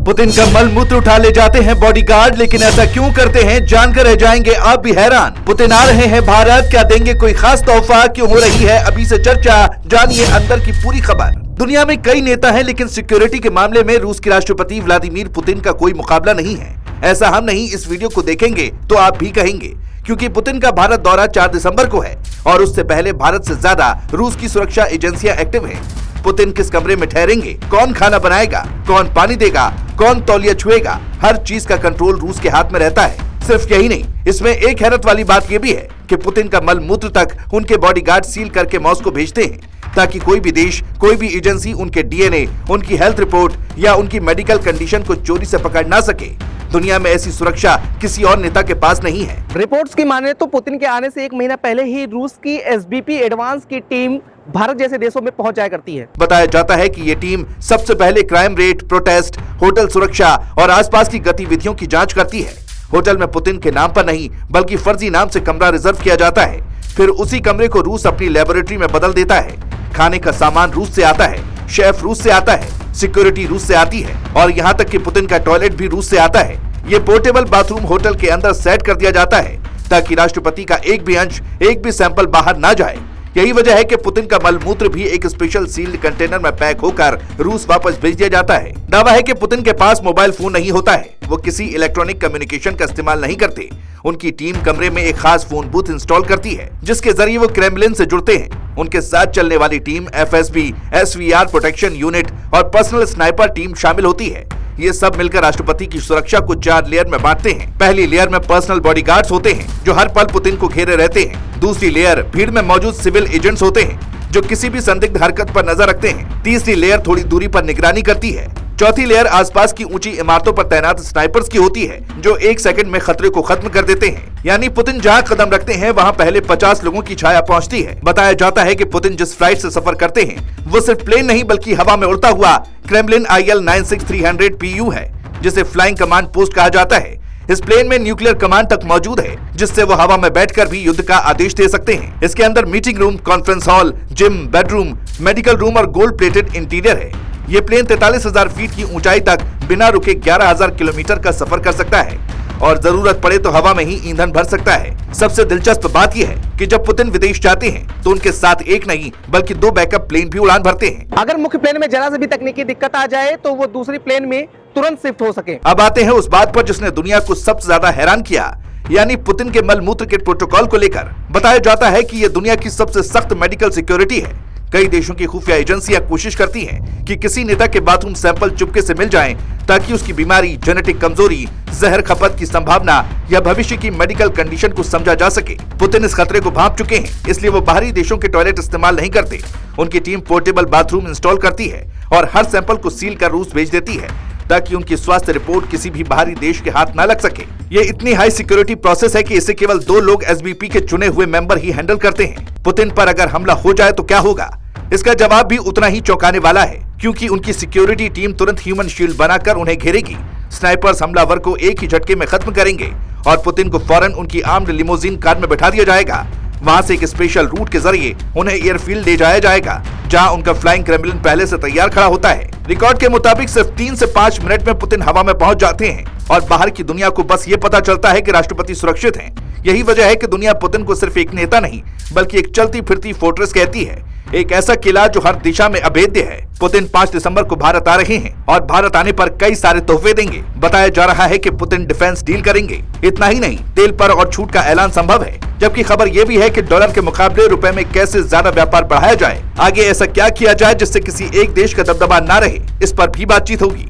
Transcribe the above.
Putin का मल मूत्र उठा ले जाते हैं बॉडीगार्ड, लेकिन ऐसा क्यों करते हैं जानकर रह जाएंगे आप भी हैरान। पुतिन आ रहे हैं भारत, क्या देंगे कोई खास तोहफा, क्यों हो रही है अभी से चर्चा, जानिए अंदर की पूरी खबर। दुनिया में कई नेता हैं, लेकिन सिक्योरिटी के मामले में रूस के राष्ट्रपति व्लादिमीर पुतिन का कोई मुकाबला नहीं है। ऐसा हम नहीं, इस वीडियो को देखेंगे तो आप भी कहेंगे, क्योंकि पुतिन का भारत दौरा 4 दिसंबर को है और उससे पहले भारत से ज्यादा रूस की सुरक्षा एजेंसियां एक्टिव हैं। पुतिन किस कमरे में ठहरेंगे, कौन खाना बनाएगा, कौन पानी देगा, कौन तौलिया छुएगा, हर चीज का कंट्रोल रूस के हाथ में रहता है। सिर्फ यही नहीं, इसमें एक हैरत वाली बात यह भी है कि पुतिन का मल मूत्र तक उनके बॉडीगार्ड सील करके मॉस्को भेजते हैं, ताकि कोई भी देश, कोई भी एजेंसी उनके डीएनए, उनकी हेल्थ रिपोर्ट या उनकी मेडिकल कंडीशन को चोरी से पकड़ ना सके। दुनिया में ऐसी सुरक्षा किसी और नेता के पास नहीं है। रिपोर्ट्स की माने तो पुतिन के आने से 1 महीना पहले ही रूस की एसबीपी एडवांस की टीम भारत जैसे देशों में पहुंच जाया करती है। बताया जाता है कि ये टीम सबसे पहले क्राइम रेट, प्रोटेस्ट, होटल सुरक्षा और आसपास की गतिविधियों की जांच करती है। होटल में पुतिन के नाम पर नहीं, बल्कि फर्जी नाम से कमरा रिजर्व किया जाता है। फिर उसी कमरे को रूस अपनी लेबोरेटरी में बदल देता है। खाने का सामान रूस से आता है, शेफ रूस से आता है, सिक्योरिटी रूस से आती है और यहाँ तक कि पुतिन का टॉयलेट भी रूस से आता है। ये पोर्टेबल बाथरूम होटल के अंदर सेट कर दिया जाता है, ताकि राष्ट्रपति का एक भी अंश, एक भी सैंपल बाहर ना जाए। यही वजह है कि पुतिन का मल मूत्र भी एक स्पेशल सील्ड कंटेनर में पैक होकर रूस वापस भेज दिया जाता है। दावा है कि पुतिन के पास मोबाइल फोन नहीं होता है, वो किसी इलेक्ट्रॉनिक कम्युनिकेशन का इस्तेमाल नहीं करते। उनकी टीम कमरे में एक खास फोन बूथ इंस्टॉल करती है, जिसके जरिए वो क्रेमलिन से जुड़ते हैं। उनके साथ चलने वाली team FSB, SVR protection unit और पर्सनल स्नाइपर टीम शामिल होती है। ये सब मिलकर राष्ट्रपति की सुरक्षा को 4 लेयर में बांटते हैं। पहली लेयर में पर्सनल बॉडीगार्ड्स होते हैं, जो हर पल पुतिन को घेरे रहते हैं। दूसरी लेयर भीड़ में मौजूद सिविल एजेंट्स होते हैं, जो किसी भी संदिग्ध हरकत पर नजर रखते हैं। तीसरी लेयर थोड़ी दूरी पर निगरानी करती है। चौथी लेयर आसपास की ऊंची इमारतों पर तैनात स्नाइपर्स की होती है, जो 1 सेकंड में खतरे को खत्म कर देते हैं। यानी पुतिन जहां कदम रखते हैं, वहां पहले 50 लोगों की छाया पहुंचती है। बताया जाता है कि पुतिन जिस फ्लाइट से सफर करते हैं, वो सिर्फ प्लेन नहीं, बल्कि हवा में उड़ता हुआ क्रेमलिन IL-96-300 PU है, जिसे फ्लाइंग कमांड पोस्ट कहा जाता है। इस प्लेन में न्यूक्लियर कमांड तक मौजूद है, जिससे वो हवा में बैठकर भी युद्ध का आदेश दे सकते हैं। इसके अंदर meeting room, conference hall, gym, bedroom, medical room और गोल्ड प्लेटेड इंटीरियर है। ये प्लेन 43,000 फीट की ऊंचाई तक बिना रुके 11,000 किलोमीटर का सफर कर सकता है और जरूरत पड़े तो हवा में ही ईंधन भर सकता है। सबसे दिलचस्प बात यह है कि जब पुतिन विदेश जाते हैं, तो उनके साथ एक नहीं बल्कि 2 बैकअप प्लेन भी उड़ान भरते हैं। अगर मुख्य प्लेन में जरा से भी तकनीकी दिक्कत आ जाए, तो वो दूसरी प्लेन में तुरंत शिफ्ट हो सके। अब आते हैं उस बात पर जिसने दुनिया को सबसे ज्यादा हैरान किया, यानी पुतिन के मल मूत्र के प्रोटोकॉल को लेकर। बताया जाता है कि यह दुनिया की सबसे सख्त मेडिकल सिक्योरिटी है। कई देशों की खुफिया एजेंसियां कोशिश करती हैं कि किसी नेता के बाथरूम सैंपल चुपके से मिल जाएं, ताकि उसकी बीमारी, जेनेटिक कमजोरी, जहर खपत की संभावना या भविष्य की मेडिकल कंडीशन को समझा जा सके। पुतिन इस खतरे को भांप चुके हैं, इसलिए वो बाहरी देशों के टॉयलेट इस्तेमाल नहीं करते। उनकी टीम पोर्टेबल बाथरूम इंस्टॉल करती है और हर सैंपल को सील कर रूस भेज देती है, ताकि उनकी स्वास्थ्य रिपोर्ट किसी भी बाहरी देश के हाथ न लग सके। ये इतनी हाई सिक्योरिटी प्रोसेस है कि इसे केवल 2 लोग एसबीपी के चुने हुए मेंबर ही हैंडल करते हैं। पुतिन पर अगर हमला हो जाए तो क्या होगा? इसका जवाब भी उतना ही चौंकाने वाला है, क्योंकि उनकी सिक्योरिटी टीम तुरंत ह्यूमन शील्ड बनाकर उन्हें घेरेगी। स्नाइपर्स हमलावर को एक ही झटके में खत्म करेंगे और पुतिन को फौरन उनकी आर्म्ड लिमोजिन कार में बैठा दिया जाएगा। वहां से एक स्पेशल रूट के जरिए उन्हें एयरफील्ड ले जाया जाएगा, जहां उनका फ्लाइंग क्रेमलिन पहले से तैयार खड़ा होता है। रिकॉर्ड के मुताबिक सिर्फ 3 से 5 मिनट में पुतिन हवा में पहुंच जाते हैं और बाहर की दुनिया को बस ये पता चलता है कि राष्ट्रपति सुरक्षित हैं। यही वजह है कि दुनिया पुतिन को सिर्फ एक नेता नहीं, बल्कि एक चलती फिरती फोर्ट्रेस कहती है, एक ऐसा किला जो हर दिशा में अभेद्य है। पुतिन 5 दिसंबर को भारत आ रहे हैं और भारत आने पर कई सारे तोहफे देंगे। बताया जा रहा है कि पुतिन डिफेंस डील करेंगे। इतना ही नहीं, तेल पर और छूट का ऐलान संभव है, जबकि खबर यह भी है कि डॉलर के मुकाबले रुपए में कैसे ज्यादा व्यापार बढ़ाया जाए। आगे ऐसा क्या किया जाए जिससे किसी एक देश का दबदबा न रहे, इस पर भी बातचीत होगी।